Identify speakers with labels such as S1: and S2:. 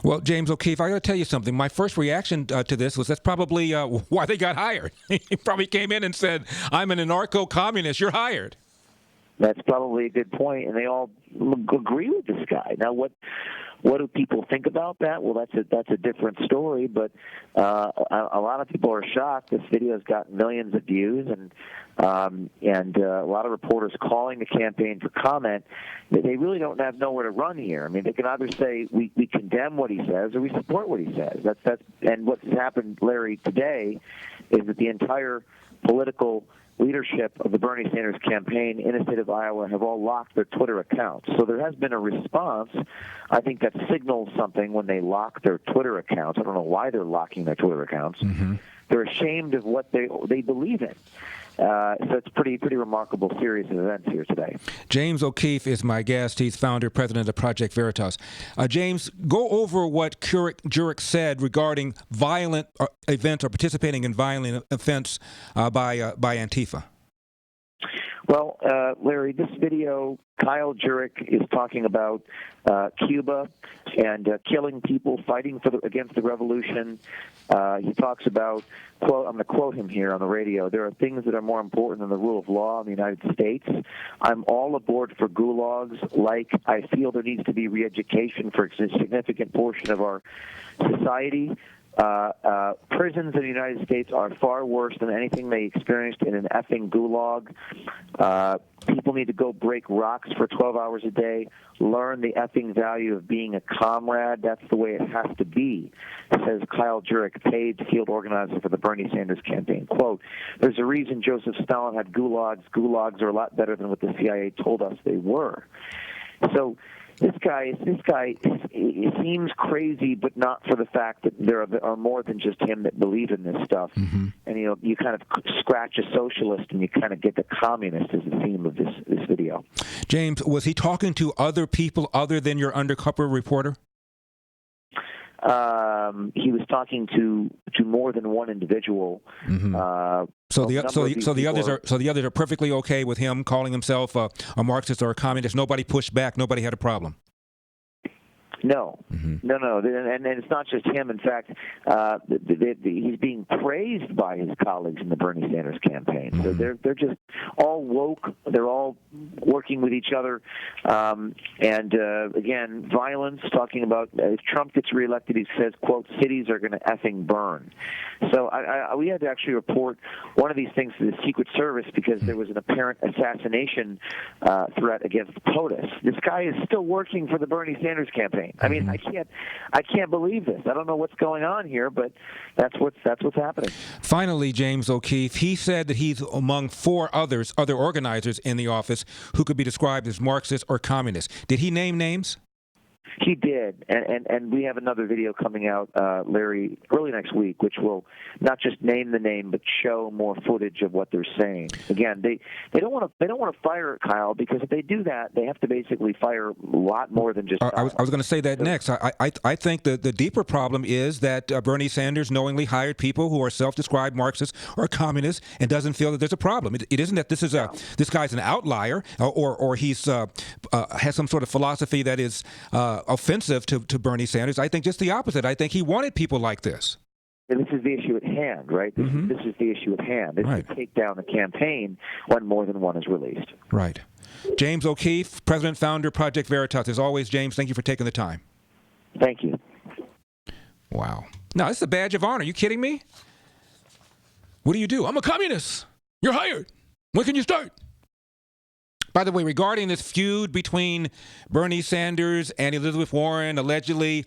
S1: Well, James O'Keefe, I got to tell you something. My first reaction to this was that's probably why they got hired. He probably came in and said, I'm an anarcho-communist. You're hired.
S2: That's probably a good point, and they all agree with this guy. Now, what do people think about that? Well, that's a different story, but a lot of people are shocked. This video's got millions of views, and a lot of reporters calling the campaign for comment. They really don't have nowhere to run here. I mean, they can either say we condemn what he says or we support what he says. And what's happened, Larry, today is that the entire political leadership of the Bernie Sanders campaign in the state of Iowa have all locked their Twitter accounts. So there has been a response. I think that signals something when they lock their Twitter accounts. I don't know why they're locking their Twitter accounts. Mm-hmm. They're ashamed of what they believe in. So it's pretty remarkable series of events here today.
S1: James O'Keefe is my guest. He's founder, president of Project Veritas. James, go over what Jurek said regarding violent events or participating in violent offense by Antifa.
S2: Well, Larry, this video, Kyle Jurek is talking about Cuba and killing people, fighting against the revolution. He talks about, I'm going to quote him here on the radio, there are things that are more important than the rule of law in the United States. I'm all aboard for gulags, like I feel there needs to be re-education for a significant portion of our society. Prisons in the United States are far worse than anything they experienced in an effing gulag. People need to go break rocks for 12 hours a day, learn the effing value of being a comrade. That's the way it has to be, says Kyle Jurek, paid field organizer for the Bernie Sanders campaign. Quote, there's a reason Joseph Stalin had gulags. Gulags are a lot better than what the CIA told us they were. So this guy it seems crazy, but not for the fact that there are more than just him that believe in this stuff. Mm-hmm. And you kind of scratch a socialist and you kind of get the communist as the theme of this video.
S1: James, was he talking to other people other than your undercover reporter?
S2: He was talking to more than one individual. Mm-hmm.
S1: So the others are perfectly okay with him calling himself a Marxist or a communist. Nobody pushed back. Nobody had a problem.
S2: No, mm-hmm. no, and it's not just him. In fact, he's being praised by his colleagues in the Bernie Sanders campaign. Mm-hmm. So they're just all woke. They're all working with each other. Again, violence. Talking about if Trump gets reelected, he says, "quote cities are going to effing burn." So we had to actually report one of these things to the Secret Service because there was an apparent assassination threat against POTUS. This guy is still working for the Bernie Sanders campaign. I mean, I can't believe this. I don't know what's going on here, but that's what's happening.
S1: Finally, James O'Keefe, he said that he's among four other organizers in the office who could be described as Marxist or communist. Did he name names?
S2: He did, and we have another video coming out, Larry, early next week, which will not just name the name, but show more footage of what they're saying. Again, they don't want to fire Kyle, because if they do that, they have to basically fire a lot more than just.
S1: I was going to say that next. I think the deeper problem is that Bernie Sanders knowingly hired people who are self-described Marxists or communists and doesn't feel that there's a problem. It isn't that this guy's an outlier or he's has some sort of philosophy that is offensive to Bernie Sanders. I think just the opposite. I think he wanted people like this.
S2: And this is the issue at hand, right? This is the issue at hand. This is to take down the campaign when more than one is released.
S1: Right. James O'Keefe, President, Founder, Project Veritas. As always, James, thank you for taking the time.
S2: Thank you.
S1: Wow. Now, this is a badge of honor. Are you kidding me? What do? I'm a communist. You're hired. When can you start? By the way, regarding this feud between Bernie Sanders and Elizabeth Warren, allegedly